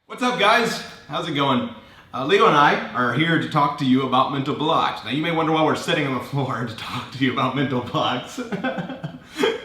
What's up, guys? How's it going? Leo and I are here to talk to you about mental blocks. Now, you may wonder why we're sitting on the floor to talk to you about mental blocks.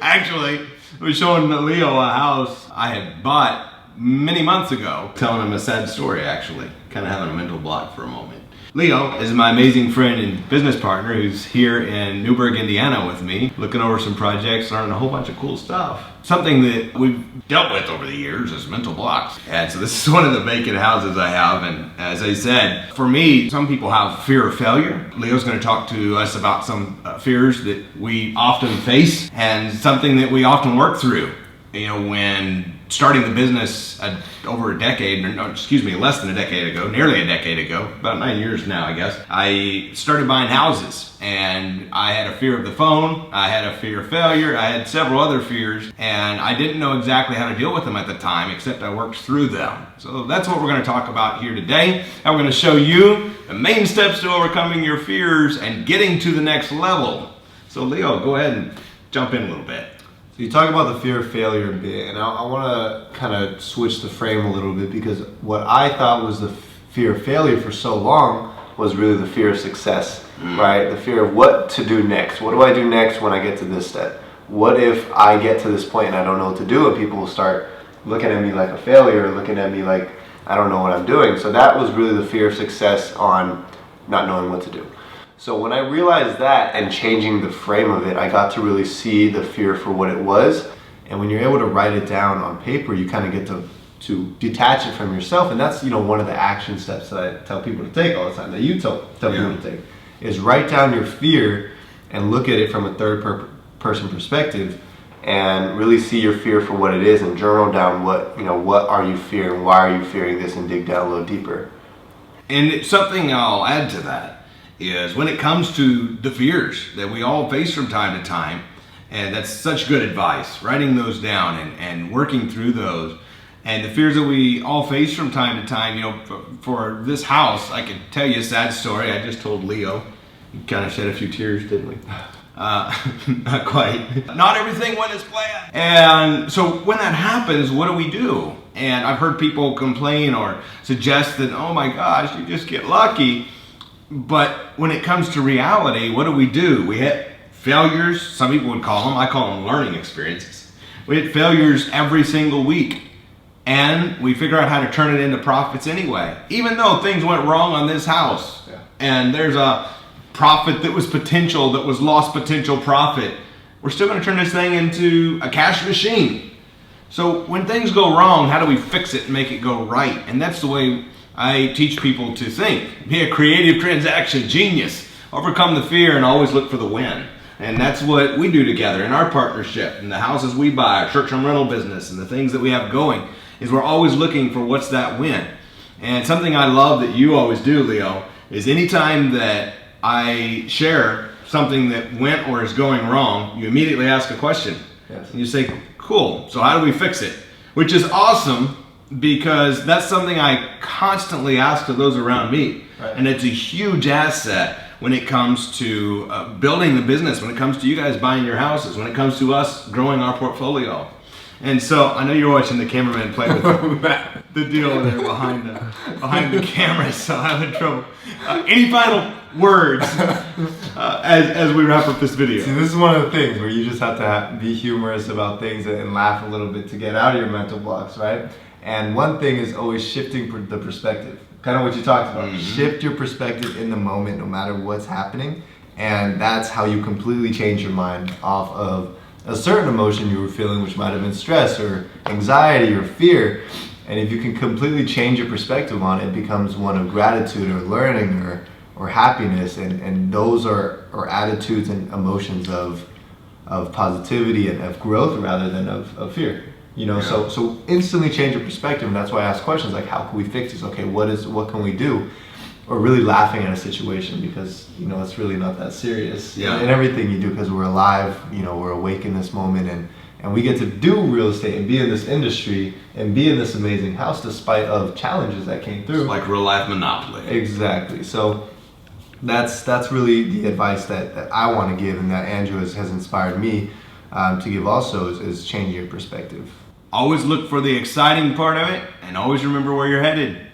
Actually, I was showing Leo a house I had bought many months ago, telling him a sad story, actually, kind of having a mental block for a moment. Leo is my amazing friend and business partner who's here in Newburgh, Indiana with me, looking over some projects, learning a whole bunch of cool stuff. Something that we've dealt with over the years is mental blocks. And so this is one of the vacant houses I have, and as I said, for me, some people have fear of failure. Leo's going to talk to us about some fears that we often face and something that we often work through. You know, when starting the business over a decade, less than a decade ago, nearly a decade ago, about 9 years now, I guess, I started buying houses, and I had a fear of the phone, I had a fear of failure, I had several other fears, and I didn't know exactly how to deal with them at the time, except I worked through them. So that's what we're going to talk about here today. And we're going to show you the main steps to overcoming your fears and getting to the next level. So Leo, go ahead and jump in a little bit. So you talk about the fear of failure a bit, and I want to kind of switch the frame a little bit, because what I thought was the fear of failure for so long was really the fear of success, right? The fear of what to do next. What do I do next when I get to this step? What if I get to this point and I don't know what to do, and people will start looking at me like a failure, looking at me like I don't know what I'm doing. So that was really the fear of success on not knowing what to do. So when I realized that and changing the frame of it, I got to really see the fear for what it was. And when you're able to write it down on paper, you kind of get to detach it from yourself. And that's, one of the action steps that I tell people to take all the time, that you tell people to take, is write down your fear and look at it from a third person perspective and really see your fear for what it is, and journal down what are you fearing, why are you fearing this, and dig down a little deeper. And something I'll add to that is when it comes to the fears that we all face from time to time, and that's such good advice, writing those down and working through those, and the fears that we all face from time to time. For this house, I can tell you a sad story. I just told Leo. We kind of shed a few tears, didn't we? Not quite. Not everything went as planned. And so when that happens, what do we do? And I've heard people complain or suggest that, oh my gosh, you just get lucky. But when it comes to reality, what do? We hit failures. Some people would call them, I call them learning experiences. We hit failures every single week, and we figure out how to turn it into profits anyway. Even though things went wrong on this house, and there's a profit that was potential, that was lost potential profit, we're still going to turn this thing into a cash machine. So when things go wrong, how do we fix it and make it go right? And that's the way I teach people to think. Be a creative transaction genius. Overcome the fear and always look for the win. And that's what we do together in our partnership, in the houses we buy, our short-term rental business, and the things that we have going, is we're always looking for what's that win. And something I love that you always do, Leo, is anytime that I share something that went or is going wrong, you immediately ask a question. Yes. And you say, cool, so how do we fix it? Which is awesome, because that's something I constantly ask of those around me. Right. And it's a huge asset when it comes to building the business, when it comes to you guys buying your houses, when it comes to us growing our portfolio. And so I know you're watching the cameraman play with the deal there behind the camera, so I'm having trouble. Any final words as we wrap up this video? See, this is one of the things where you just have to be humorous about things and laugh a little bit to get out of your mental blocks, right? And one thing is always shifting the perspective. Kind of what you talked about. Mm-hmm. Shift your perspective in the moment, no matter what's happening. And that's how you completely change your mind off of a certain emotion you were feeling, which might have been stress or anxiety or fear. And if you can completely change your perspective on it, it becomes one of gratitude or learning or happiness. And those are attitudes and emotions of positivity and of growth rather than of fear. So instantly change your perspective, and that's why I ask questions like, how can we fix this? Okay, what can we do? Or really laughing at a situation, because it's really not that serious. And everything you do, because we're alive, we're awake in this moment, and we get to do real estate and be in this industry and be in this amazing house despite of challenges that came through. It's like real life Monopoly. Exactly. So that's really the advice that I want to give, and that Andrew has inspired me to give also, is changing your perspective. Always look for the exciting part of it, and always remember where you're headed.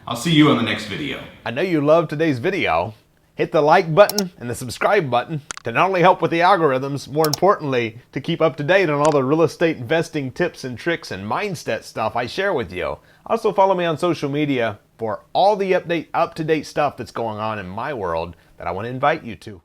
I'll see you on the next video. I know you loved today's video. Hit the like button and the subscribe button to not only help with the algorithms, more importantly, to keep up to date on all the real estate investing tips and tricks and mindset stuff I share with you. Also follow me on social media for all the up-to-date stuff that's going on in my world that I want to invite you to.